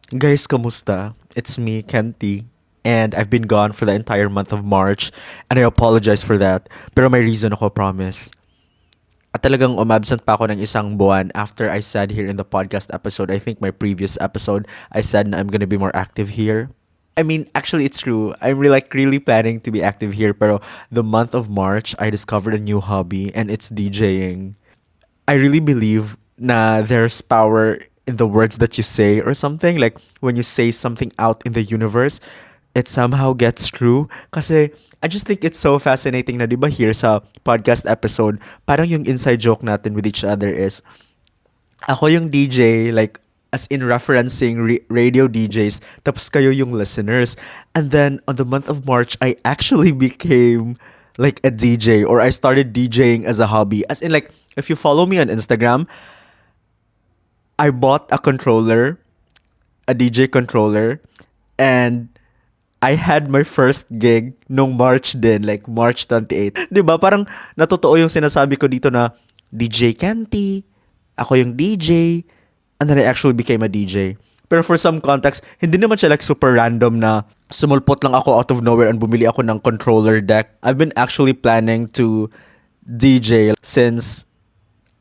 Guys, kamusta? It's me, Kenti. And I've been gone for the entire month of March. And I apologize for that. Pero may reason ako, promise. At talagang umabsent pa ako ng isang buwan after I said here in the podcast episode, I think my previous episode, I said na I'm gonna be more active here. I mean, actually, it's true. I'm really planning to be active here. Pero the month of March, I discovered a new hobby and it's DJing. I really believe na there's power in the words that you say or something. Like when you say something out in the universe, it somehow gets true. Kasi I just think it's so fascinating na, di ba, here sa podcast episode, parang yung inside joke natin with each other is, ako yung DJ, like, as in referencing radio DJs, tapos kayo yung listeners. And then, on the month of March, I actually became, like, a DJ, or I started DJing as a hobby. As in, like, if you follow me on Instagram, I bought a controller, a DJ controller, and I had my first gig nung March din, like March 28. 'Di ba? Parang natotoo yung sinasabi ko dito na DJ Canty, ako yung DJ, and then I actually became a DJ. Pero for some context, hindi naman siya like super random na sumulpot lang ako out of nowhere and bumili ako ng controller deck. I've been actually planning to DJ since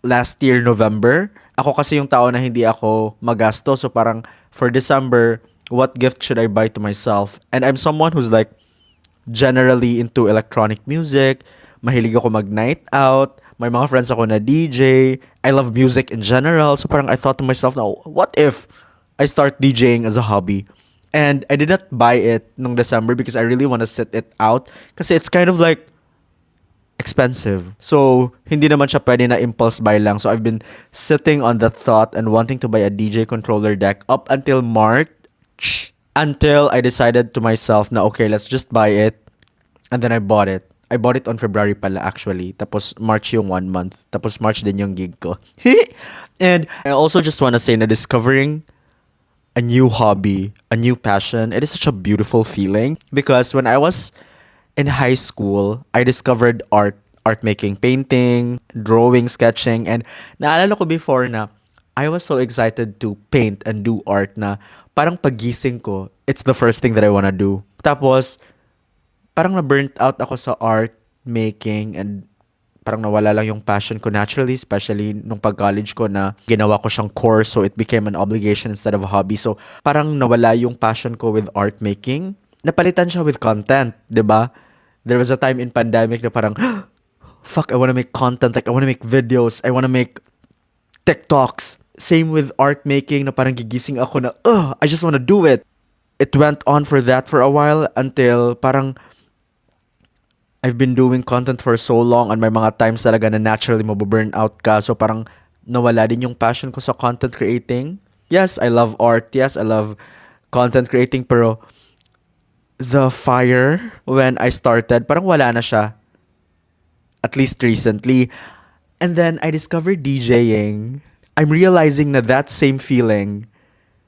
last year November. Ako kasi yung tao na hindi ako magasto. So parang for December, what gift should I buy to myself? And I'm someone who's like generally into electronic music. Mahilig ako mag-night out. May mga friends ako na DJ. I love music in general. So parang I thought to myself, now, what if I start DJing as a hobby? And I did not buy it nung December because I really want to set it out. Kasi it's kind of like expensive. So, hindi naman siya pwede na impulse buy lang. So, I've been sitting on that thought and wanting to buy a DJ controller deck up until March. Until I decided to myself na, okay, let's just buy it. And then I bought it. I bought it on February pala actually. Tapos March yung 1 month. Tapos March din yung gig ko. And I also just want to say na discovering a new hobby, a new passion, it is such a beautiful feeling. Because when I was in high school, I discovered art making, painting, drawing, sketching, and naalala ko before na I was so excited to paint and do art na parang pagising ko, it's the first thing that I wanna do. Tapos, parang na-burnt out ako sa art making and parang nawala lang yung passion ko naturally, especially nung pag-college ko na ginawa ko siyang course so it became an obligation instead of a hobby. So, parang nawala yung passion ko with art making. Napalitan siya with content, 'di ba? There was a time in pandemic na parang, fuck, I wanna make content. Like, I wanna make videos. I wanna make TikToks. Same with art making na parang gigising ako na, I just wanna do it. It went on for that for a while until parang I've been doing content for so long and may mga times talaga na naturally mababurn out ka. So parang nawala din yung passion ko sa content creating. Yes, I love art. Yes, I love content creating. Pero the fire when I started, parang wala na siya. At least recently. And then I discovered DJing. I'm realizing na that same feeling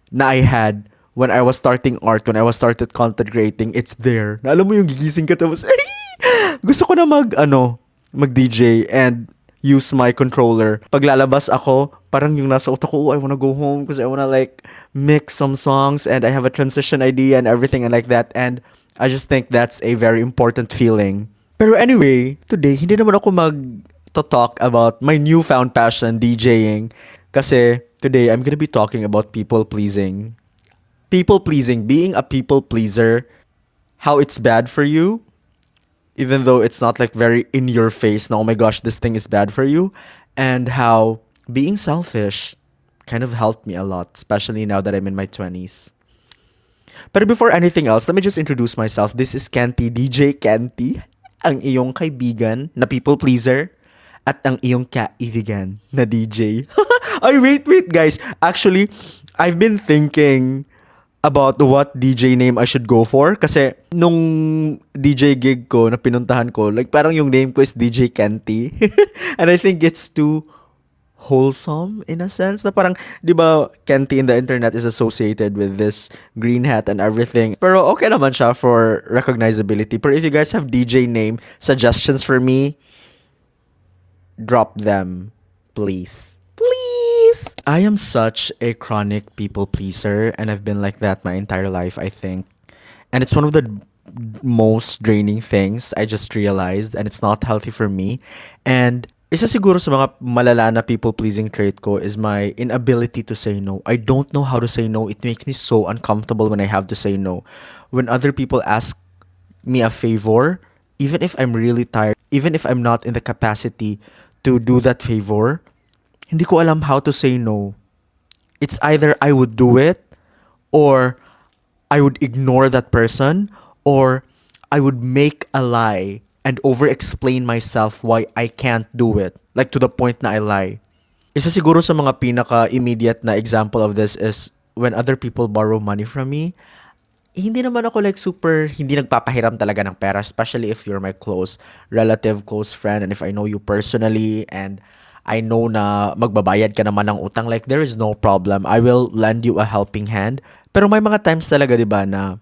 na I had when I was starting art, when I was started content creating, it's there. Na alam mo yung gigising ka tapos, gusto ko na mag-DJ and use my controller. Paglalabas ako, parang yung nasa utak ko, I wanna go home because I wanna like mix some songs and I have a transition idea and everything and like that. And I just think that's a very important feeling. Pero anyway, today, hindi naman ako to talk about my newfound passion, DJing. Kasi today, I'm gonna be talking about people pleasing. People pleasing, being a people pleaser, how it's bad for you, even though it's not like very in your face, na oh my gosh, this thing is bad for you, and how being selfish kind of helped me a lot, especially now that I'm in my 20s. But before anything else, let me just introduce myself. This is Canty, DJ Canty, ang iyong kaibigan na people pleaser, at ang iyong kaibigan na DJ. Ay, wait, guys. Actually, I've been thinking about what DJ name I should go for. Kasi nung DJ gig ko na pinuntahan ko, like parang yung name ko is DJ Canty. And I think it's too wholesome in a sense na parang, di ba, Canty in the internet is associated with this green hat and everything. Pero okay naman siya for recognizability. Pero if you guys have DJ name suggestions for me, drop them, please. Please! I am such a chronic people pleaser, and I've been like that my entire life, I think. And it's one of the most draining things I just realized, and it's not healthy for me. And isa siguro sa mga malala na people-pleasing trait ko is my inability to say no. I don't know how to say no. It makes me so uncomfortable when I have to say no. When other people ask me a favor, even if I'm really tired, even if I'm not in the capacity to do that favor, hindi ko alam how to say no. It's either I would do it, or I would ignore that person, or I would make a lie and over explain myself why I can't do it. Like to the point na I lie. Isa siguro sa mga pinaka-immediate na example of this is when other people borrow money from me. Hindi naman ako like super, hindi nagpapahiram talaga ng pera, especially if you're my close relative, close friend, and if I know you personally, and I know na magbabayad ka naman ng utang, like there is no problem. I will lend you a helping hand. Pero may mga times talaga, di ba, na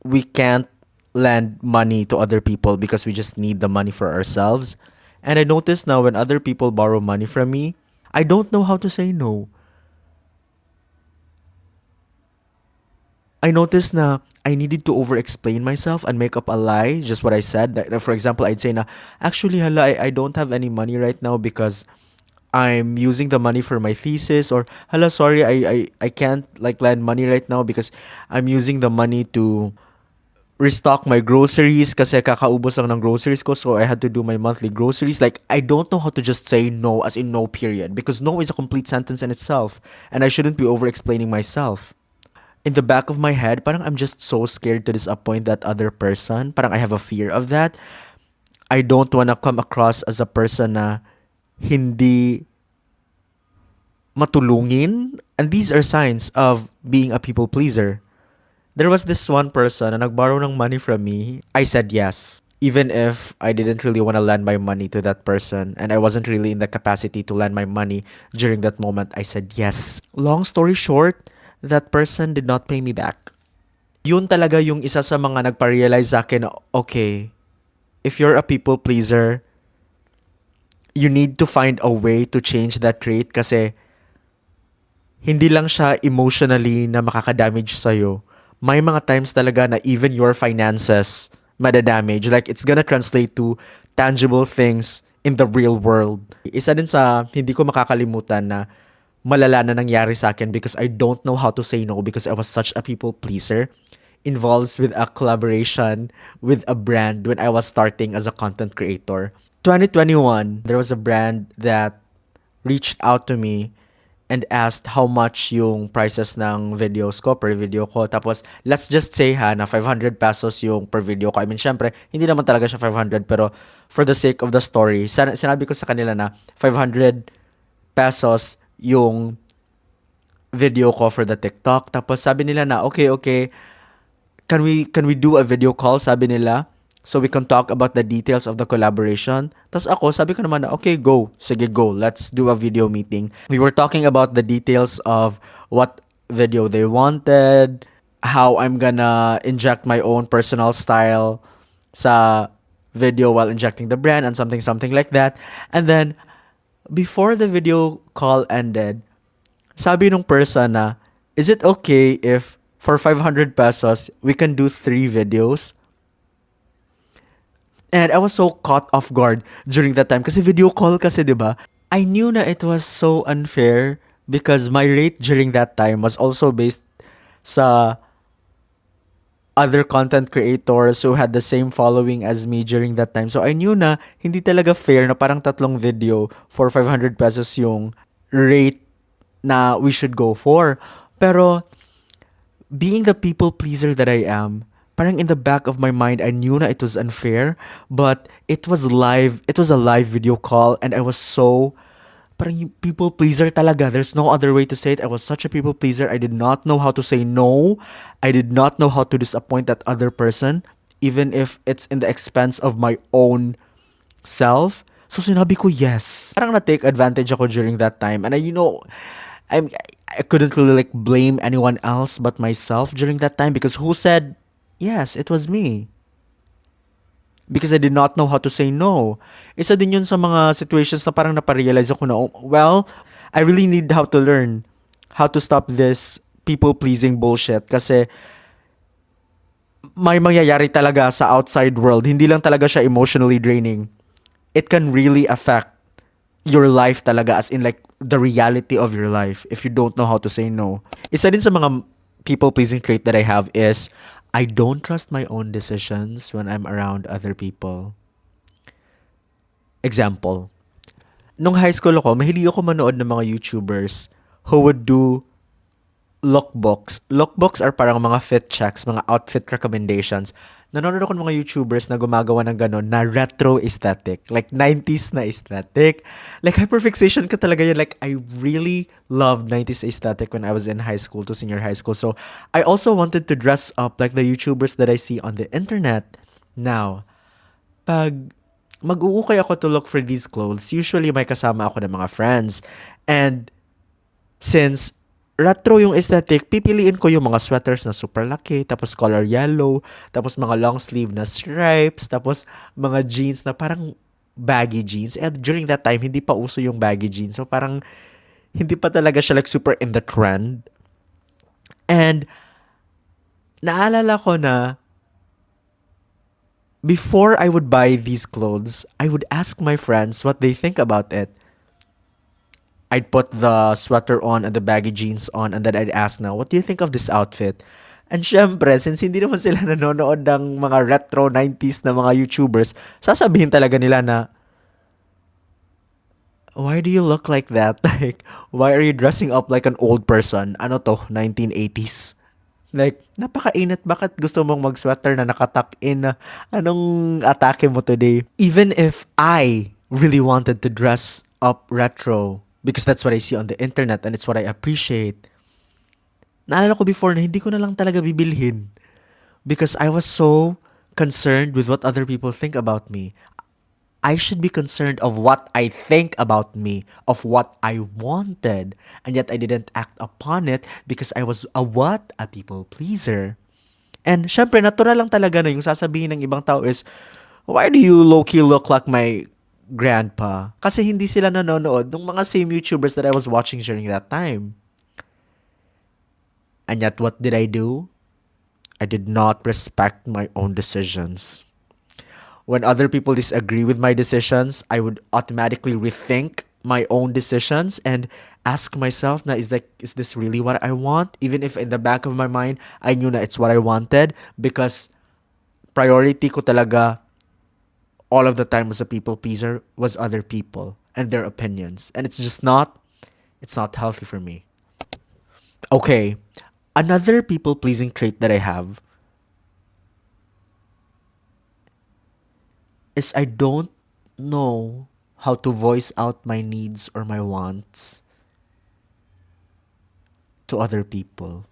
we can't lend money to other people because we just need the money for ourselves. And I notice now when other people borrow money from me, I don't know how to say no. I noticed na I needed to over-explain myself and make up a lie, just what I said. Like, for example, I'd say na, actually, hala, I don't have any money right now because I'm using the money for my thesis, or hala, sorry, I can't like lend money right now because I'm using the money to restock my groceries kasi kakaubos lang ng groceries ko, so I had to do my monthly groceries. Like, I don't know how to just say no, as in no period, because no is a complete sentence in itself, and I shouldn't be over-explaining myself. In the back of my head, parang I'm just so scared to disappoint that other person. Parang I have a fear of that. I don't wanna come across as a person na hindi matulungin. And these are signs of being a people pleaser. There was this one person na nagborrow ng money from me. I said yes. Even if I didn't really want to lend my money to that person and I wasn't really in the capacity to lend my money during that moment, I said yes. Long story short, that person did not pay me back. Yun talaga yung isa sa mga nagpa-realize sa akin, okay, if you're a people pleaser, you need to find a way to change that trait kasi hindi lang siya emotionally na makakadamage sa'yo. May mga times talaga na even your finances madadamage. Like, it's gonna translate to tangible things in the real world. Isa din sa hindi ko makakalimutan na malala na nangyari sa akin because I don't know how to say no because I was such a people pleaser, involves with a collaboration with a brand when I was starting as a content creator. 2021, there was a brand that reached out to me and asked how much yung prices ng videos ko, per video ko. Tapos, let's just say na 500 pesos yung per video ko. I mean, syempre, hindi naman talaga siya 500, pero for the sake of the story, sinabi ko sa kanila na 500 pesos yung video ko for the TikTok. Tapos sabi nila na, okay, can we do a video call, sabi nila, so we can talk about the details of the collaboration. Tapos ako, sabi ko naman na, okay, go. Sige, go. Let's do a video meeting. We were talking about the details of what video they wanted, how I'm gonna inject my own personal style sa video while injecting the brand and something like that. And then, before the video call ended, sabi nung person na, is it okay if for 500 pesos, we can do 3 videos? And I was so caught off guard during that time kasi video call kasi, 'di ba? I knew na it was so unfair because my rate during that time was also based sa other content creators who had the same following as me during that time. So I knew na hindi talaga fair na parang 3 video for 500 pesos yung rate na we should go for. Pero being the people pleaser that I am, parang in the back of my mind, I knew na it was unfair, but it was live. It was a live video call, and I was so, parang yung people pleaser talaga. There's no other way to say it. I was such a people pleaser. I did not know how to say no. I did not know how to disappoint that other person, even if it's in the expense of my own self. So sinabi ko yes. Parang na-take advantage ako during that time. And I couldn't really like blame anyone else but myself during that time because who said yes, it was me. Because I did not know how to say no. Isa din yun sa mga situations na parang naparealize ako na, well, I really need how to learn how to stop this people-pleasing bullshit kasi may mangyayari talaga sa outside world. Hindi lang talaga siya emotionally draining. It can really affect your life talaga as in like the reality of your life if you don't know how to say no. Isa din sa mga people-pleasing trait that I have is I don't trust my own decisions when I'm around other people. Example, nung high school ako, mahilig ako manood ng mga YouTubers who would do lookbooks. Lookbooks are parang mga fit checks, mga outfit recommendations. Nanonood ako ng mga YouTubers na gumagawa ng gano'n na retro aesthetic. Like 90s na aesthetic. Like hyperfixation ka talaga yun. Like I really loved 90s aesthetic when I was in high school to senior high school. So I also wanted to dress up like the YouTubers that I see on the internet. Now, pag mag-uukay ako to look for these clothes, usually may kasama ako ng mga friends. And since retro yung aesthetic, pipiliin ko yung mga sweaters na super laki, tapos color yellow, tapos mga long sleeve na stripes, tapos mga jeans na parang baggy jeans. And during that time, hindi pa uso yung baggy jeans. So parang hindi pa talaga siya like super in the trend. And naalala ko na before I would buy these clothes, I would ask my friends what they think about it. I'd put the sweater on and the baggy jeans on and then I'd ask now, what do you think of this outfit? And syempre, since hindi naman sila nanonood ng mga retro 90s na mga YouTubers, sasabihin talaga nila na, why do you look like that? Like, why are you dressing up like an old person? Ano to, 1980s? Like, napakainit. Bakit gusto mong mag-sweater na nakatuck in? Anong atake mo today? Even if I really wanted to dress up retro, because that's what I see on the internet and it's what I appreciate. Naalala ko before na hindi ko na lang talaga bibilhin. Because I was so concerned with what other people think about me. I should be concerned of what I think about me, of what I wanted. And yet I didn't act upon it because I was a what? A people pleaser. And syempre, natural lang talaga na yung sasabihin ng ibang tao is, why do you low-key look like my grandpa? Kasi hindi sila nanonood ng mga same YouTubers that I was watching during that time. And yet, what did I do? I did not respect my own decisions. When other people disagree with my decisions, I would automatically rethink my own decisions and ask myself na is this really what I want? Even if in the back of my mind, I knew na it's what I wanted because priority ko talaga all of the time as a people pleaser was other people and their opinions. And it's not healthy for me. Okay, another people pleasing trait that I have is I don't know how to voice out my needs or my wants to other people.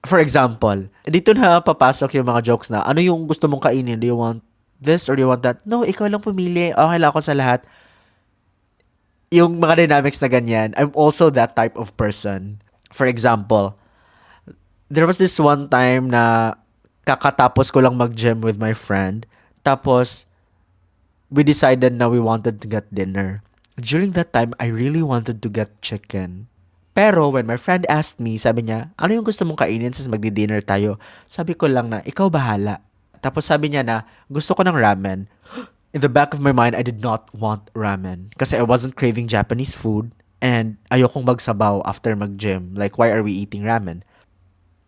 For example, dito na papasok yung mga jokes na, ano yung gusto mong kainin? Do you want this or do you want that? No, ikaw lang pumili. Okay lang ako sa lahat. Yung mga dynamics na ganyan, I'm also that type of person. For example, there was this one time na kakatapos ko lang mag-gym with my friend. Tapos, we decided na we wanted to get dinner. During that time, I really wanted to get chicken. Pero when my friend asked me, sabi niya, ano yung gusto mong kainin since magdi-dinner tayo? Sabi ko lang na, ikaw bahala. Tapos sabi niya na, gusto ko ng ramen. In the back of my mind, I did not want ramen. Kasi I wasn't craving Japanese food and ayokong magsabaw after mag-gym. Like, why are we eating ramen?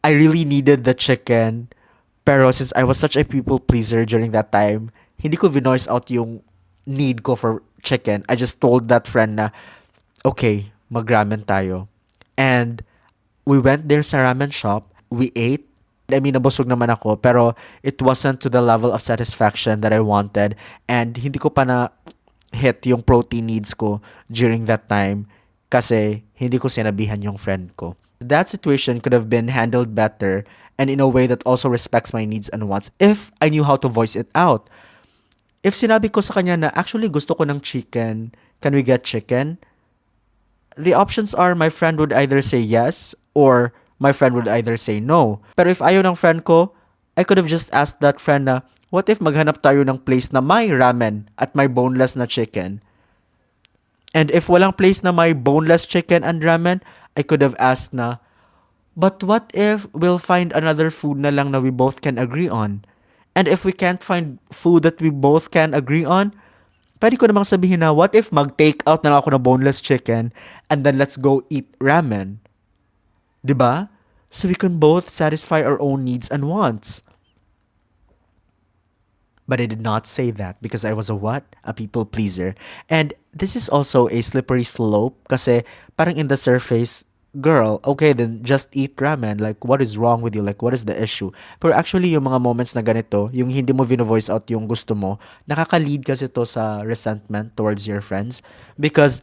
I really needed the chicken. Pero since I was such a people pleaser during that time, hindi ko vinoice out yung need ko for chicken. I just told that friend na, okay, mag-ramen tayo. And we went there sa ramen shop. We ate. I mean, nabusog naman ako. Pero it wasn't to the level of satisfaction that I wanted. And hindi ko pa na hit yung protein needs ko during that time. Kasi hindi ko sinabihan yung friend ko. That situation could have been handled better and in a way that also respects my needs and wants if I knew how to voice it out. If sinabi ko sa kanya na actually gusto ko ng chicken, can we get chicken? The options are my friend would either say yes or my friend would either say no. Pero if ayaw ng friend ko, I could have just asked that friend na, what if maghanap tayo ng place na may ramen at may boneless na chicken? And if walang place na may boneless chicken and ramen, I could have asked na, but what if we'll find another food na lang na we both can agree on? And if we can't find food that we both can agree on, pwede ko namang sabihin na, what if mag-take out na lang ako ng boneless chicken and then let's go eat ramen? 'Di ba? So we can both satisfy our own needs and wants. But I did not say that because I was a what? A people pleaser. And this is also a slippery slope kasi parang in the surface, girl, okay then just eat ramen. Like what is wrong with you? Like what is the issue? Pero actually yung mga moments na ganito, yung hindi mo vino-voice out yung gusto mo, nakaka-lead kasi to sa resentment towards your friends because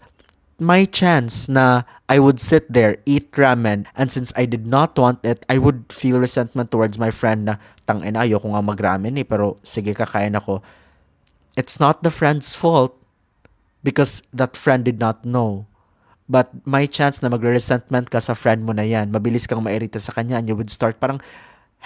my chance na I would sit there, eat ramen, and since I did not want it, I would feel resentment towards my friend na, tangina, ayoko nga mag-ramen pero sige, kakain ako. It's not the friend's fault because that friend did not know. But my chance na magre-resentment ka sa friend mo na yan, mabilis kang mairita sa kanya and you would start parang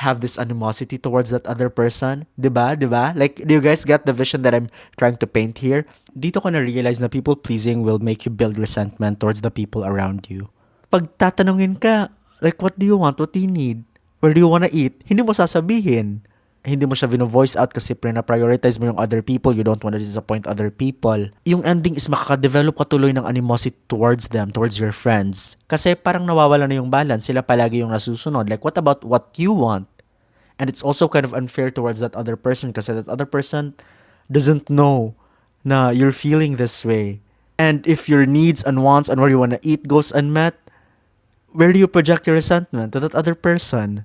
have this animosity towards that other person. Diba? Diba? Like, do you guys get the vision that I'm trying to paint here? Dito ko na-realize na people pleasing will make you build resentment towards the people around you. Pag tatanungin ka, like, what do you want? What do you need? Where do you wanna eat? Hindi mo sasabihin. Hindi mo siya vino-voice out kasi prioritize mo yung other people. You don't want to disappoint other people. Yung ending is makaka-develop ka tuloy ng animosity towards them, towards your friends. Kasi parang nawawala na yung balance. Sila palagi yung nasusunod. Like, what about what you want? And it's also kind of unfair towards that other person kasi that other person doesn't know na you're feeling this way. And if your needs and wants and where you want to eat goes unmet, where do you project your resentment to that other person?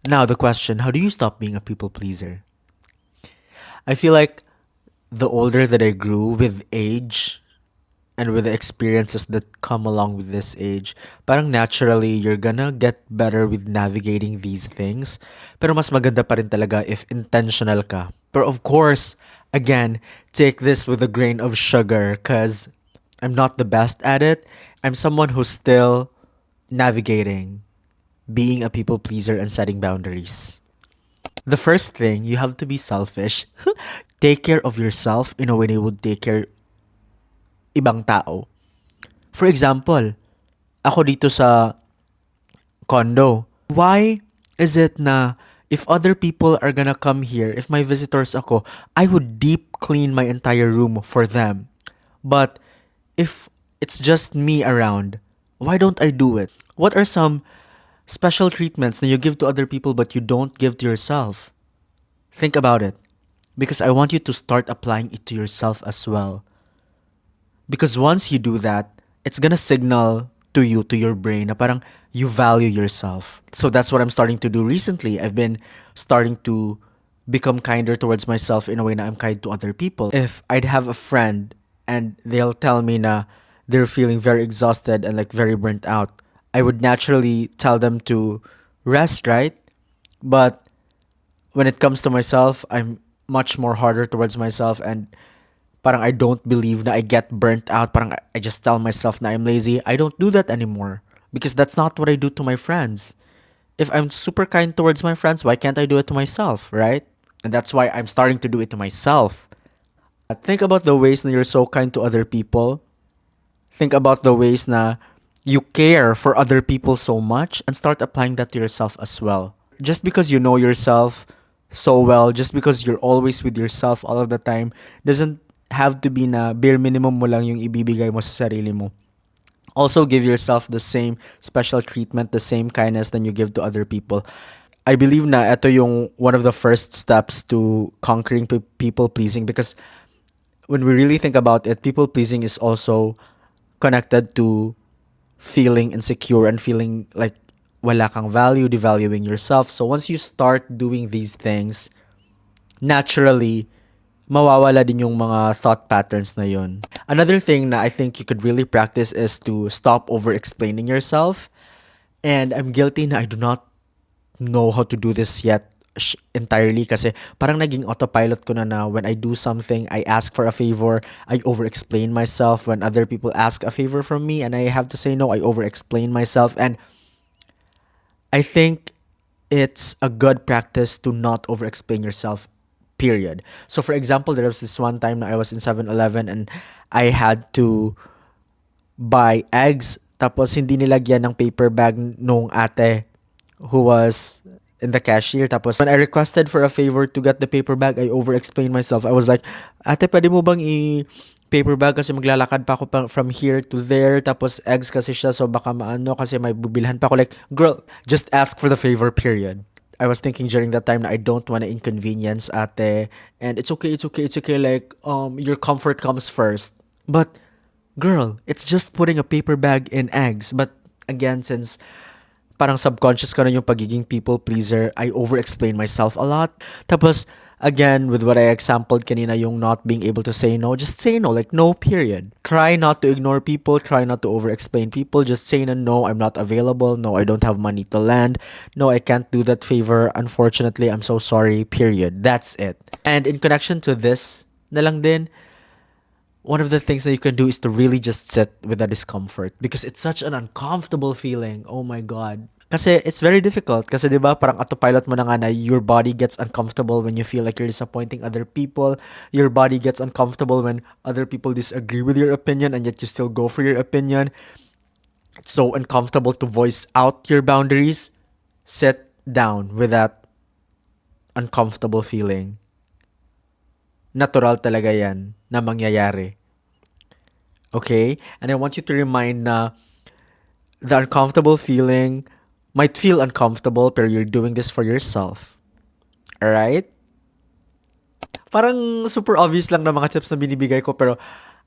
Now the question, how do you stop being a people pleaser? I feel like the older that I grew with age and with the experiences that come along with this age, parang naturally you're gonna get better with navigating these things. Pero mas maganda pa rin talaga if intentional ka. But of course, again, take this with a grain of sugar because I'm not the best at it. I'm someone who's still navigating being a people pleaser and setting boundaries. The first thing, you have to be selfish. Take care of yourself in a way you would take care ibang tao. For example, ako dito sa condo. Why is it na if other people are gonna come here, if my visitors ako, I would deep clean my entire room for them. But if it's just me around, why don't I do it? What are some special treatments that you give to other people but you don't give to yourself? Think about it. Because I want you to start applying it to yourself as well. Because once you do that, it's gonna signal to you, to your brain, na parang you value yourself. So that's what I'm starting to do recently. I've been starting to become kinder towards myself in a way na I'm kind to other people. If I'd have a friend and they'll tell me na they're feeling very exhausted and like very burnt out, I would naturally tell them to rest, right? But when it comes to myself, I'm much more harder towards myself and parang I don't believe na I get burnt out. Parang I just tell myself na I'm lazy. I don't do that anymore because that's not what I do to my friends. If I'm super kind towards my friends, why can't I do it to myself, right? And that's why I'm starting to do it to myself. Think about the ways na you're so kind to other people. Think about the ways na you care for other people so much and start applying that to yourself as well. Just because you know yourself so well, just because you're always with yourself all of the time, doesn't have to be na bare minimum mo lang yung ibibigay mo sa sarili mo. Also give yourself the same special treatment, the same kindness that you give to other people. I believe na ito yung one of the first steps to conquering people pleasing because when we really think about it, people pleasing is also connected to feeling insecure and feeling like wala kang value, devaluing yourself. So once you start doing these things, naturally, mawawala din yung mga thought patterns na yun. Another thing na I think you could really practice is to stop over-explaining yourself. And I'm guilty na I do not know how to do this yet entirely kasi parang naging autopilot ko na when I do something, I ask for a favor, I over-explain myself. When other people ask a favor from me and I have to say no, I over-explain myself. And I think it's a good practice to not over-explain yourself, period. So for example, there was this one time na I was in 7-Eleven and I had to buy eggs tapos hindi nilagyan ng paper bag nung ate who was in the cashier. Tapos when I requested for a favor to get the paper bag, I over-explained myself. I was like, ate, pwede mo bang paper bag kasi maglalakad pa ako from here to there. Tapos eggs kasi siya, so baka maano kasi may bubilhan pa ako. Like, girl, just ask for the favor, period. I was thinking during that time na I don't want to inconvenience ate. And it's okay, it's okay, it's okay. Like, your comfort comes first. But, girl, it's just putting a paper bag in eggs. But, again, since parang subconscious ko na yung pagiging people pleaser, I over-explain myself a lot. Tapos, again, with what I exampled kanina, yung not being able to say no, just say no, like no, period. Try not to ignore people, try not to over-explain people, just say na no, I'm not available, no, I don't have money to lend, no, I can't do that favor, unfortunately, I'm so sorry, period. That's it. And in connection to this, na lang din, one of the things that you can do is to really just sit with the discomfort because it's such an uncomfortable feeling. Oh my God. Kasi it's very difficult. Kasi 'di ba parang autopilot mo na nga na your body gets uncomfortable when you feel like you're disappointing other people. Your body gets uncomfortable when other people disagree with your opinion and yet you still go for your opinion. It's so uncomfortable to voice out your boundaries. Sit down with that uncomfortable feeling. Natural talaga yan na mangyayari. Okay? And I want you to remind na the uncomfortable feeling might feel uncomfortable pero you're doing this for yourself. Alright? Parang super obvious lang na mga tips na binibigay ko pero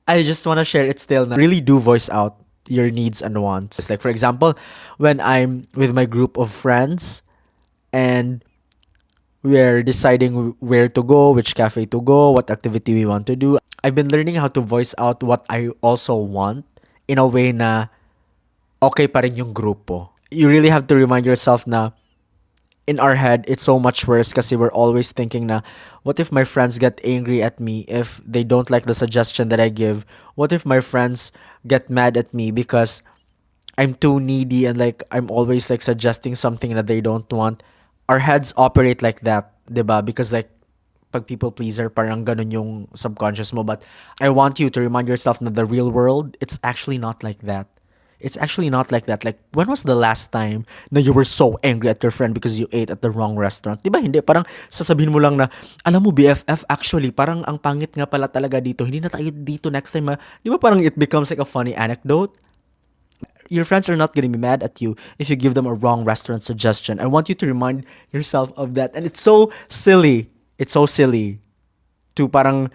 I just wanna share it still na really do voice out your needs and wants. It's like for example, when I'm with my group of friends and we're deciding where to go, which cafe to go, what activity we want to do. I've been learning how to voice out what I also want in a way na okay pa rin yung grupo. You really have to remind yourself na in our head, it's so much worse kasi we're always thinking na, what if my friends get angry at me if they don't like the suggestion that I give? What if my friends get mad at me because I'm too needy and like I'm always like suggesting something that they don't want? Our heads operate like that, 'di ba? Because like pag people pleaser, parang ganun yung subconscious mo. But I want you to remind yourself na the real world, it's actually not like that. It's actually not like that. Like, when was the last time na you were so angry at your friend because you ate at the wrong restaurant? Diba hindi? Parang sasabihin mo lang na, alam mo, BFF, actually, parang ang pangit nga pala talaga dito. Hindi na tayo dito next time. Di ba parang it becomes like a funny anecdote? Your friends are not gonna be mad at you if you give them a wrong restaurant suggestion. I want you to remind yourself of that. And it's so silly. It's so silly to parang,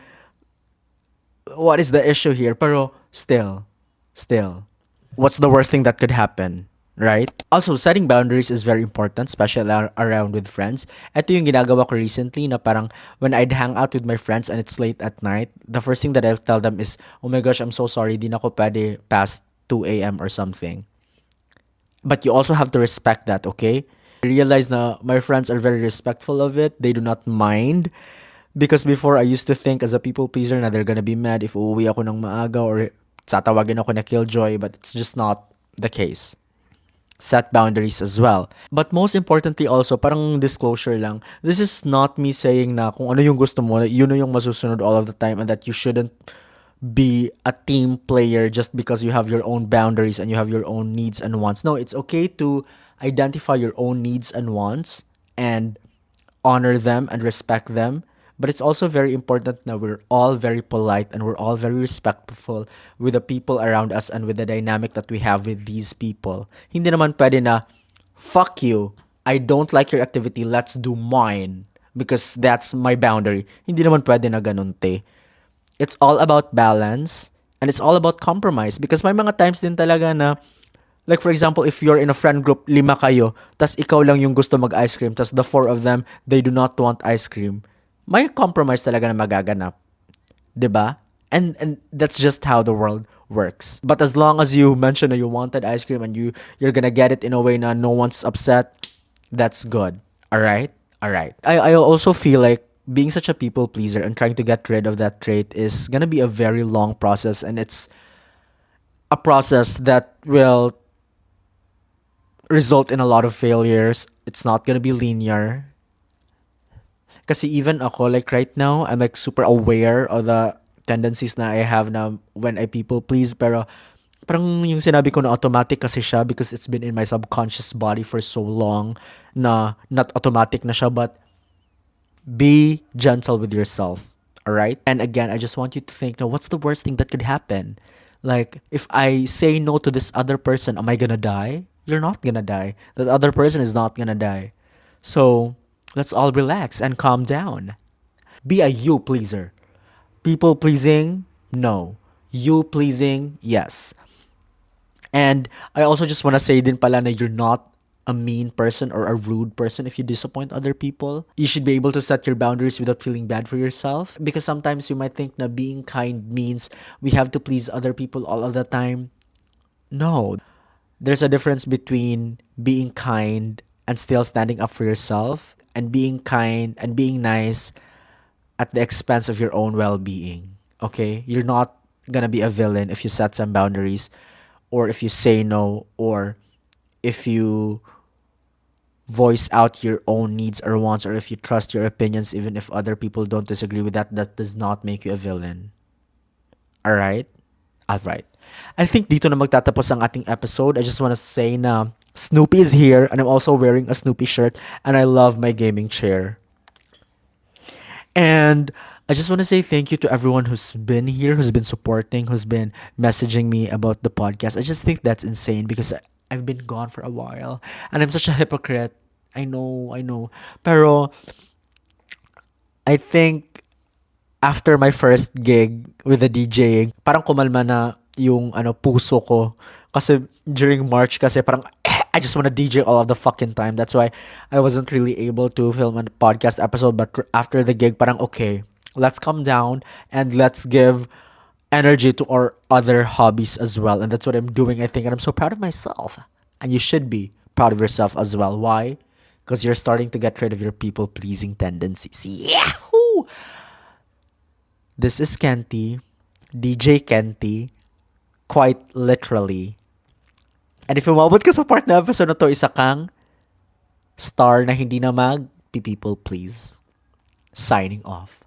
what is the issue here? Pero still, what's the worst thing that could happen? Right? Also, setting boundaries is very important, especially around with friends. Ito yung ginagawa ko recently na parang when I'd hang out with my friends and it's late at night, the first thing that I'll tell them is, oh my gosh, I'm so sorry, di na ako pwede past 2 a.m. or something. But you also have to respect that, okay? I realize na my friends are very respectful of it. They do not mind. Because before, I used to think as a people pleaser na they're gonna be mad if uuwi ako ng maaga or tatawagin ako na killjoy, but it's just not the case. Set boundaries as well. But most importantly also, parang disclosure lang, this is not me saying na kung ano yung gusto mo, yun na yung masusunod all of the time and that you shouldn't be a team player just because you have your own boundaries and you have your own needs and wants. No, it's okay to identify your own needs and wants and honor them and respect them. But it's also very important that we're all very polite and we're all very respectful with the people around us and with the dynamic that we have with these people. Hindi naman pwede na, fuck you, I don't like your activity, let's do mine because that's my boundary. Hindi naman pwede na ganun, te. It's all about balance and it's all about compromise because may mga times din talaga na like for example, if you're in a friend group, 5 kayo, tas ikaw lang yung gusto mag-ice cream, tas the 4 of them, they do not want ice cream. May compromise talaga na magaganap. 'Di ba? And that's just how the world works. But as long as you mention that you wanted ice cream and you're gonna get it in a way na no one's upset, that's good. Alright? Alright. I also feel like being such a people pleaser and trying to get rid of that trait is gonna be a very long process and it's a process that will result in a lot of failures. It's not gonna be linear. Kasi even ako, like right now, I'm like super aware of the tendencies na I have na when I people please. Pero Parang yung sinabi ko na automatic kasi siya because it's been in my subconscious body for so long na not automatic na siya, but be gentle with yourself. All right. And again, I just want you to think, now, what's the worst thing that could happen? Like, if I say no to this other person, am I gonna die? You're not gonna die. That other person is not gonna die. So let's all relax and calm down. Be a you pleaser. People pleasing, no. You pleasing, yes. And I also just want to say din pala na you're not a mean person or a rude person if you disappoint other people. You should be able to set your boundaries without feeling bad for yourself. Because sometimes you might think na being kind means we have to please other people all of the time. No. There's a difference between being kind and still standing up for yourself, and being kind and being nice at the expense of your own well-being. Okay? You're not gonna be a villain if you set some boundaries, or if you say no, or if you voice out your own needs or wants, or if you trust your opinions even if other people don't disagree with that. That does not make you a villain. All right? All right. I think dito na magtatapos ang ating episode. I just want to say na Snoopy is here, and I'm also wearing a Snoopy shirt, and I love my gaming chair. And I just want to say thank you to everyone who's been here, who's been supporting, who's been messaging me about the podcast. I just think that's insane because I've been gone for a while and I'm such a hypocrite. I know, I know. Pero I think after my first gig with the DJing, parang kumalma na yung puso ko. Kasi during March kasi parang I just want to DJ all of the fucking time. That's why I wasn't really able to film a podcast episode. But after the gig, parang okay, let's calm down and let's give energy to our other hobbies as well. And that's what I'm doing, I think. And I'm so proud of myself. And you should be proud of yourself as well. Why? Because you're starting to get rid of your people pleasing tendencies. Yahoo! This is Kenty, DJ Kenty, quite literally. And if umabot ka sa part na episode na to, isa kang star na hindi na mag-people please. Signing off.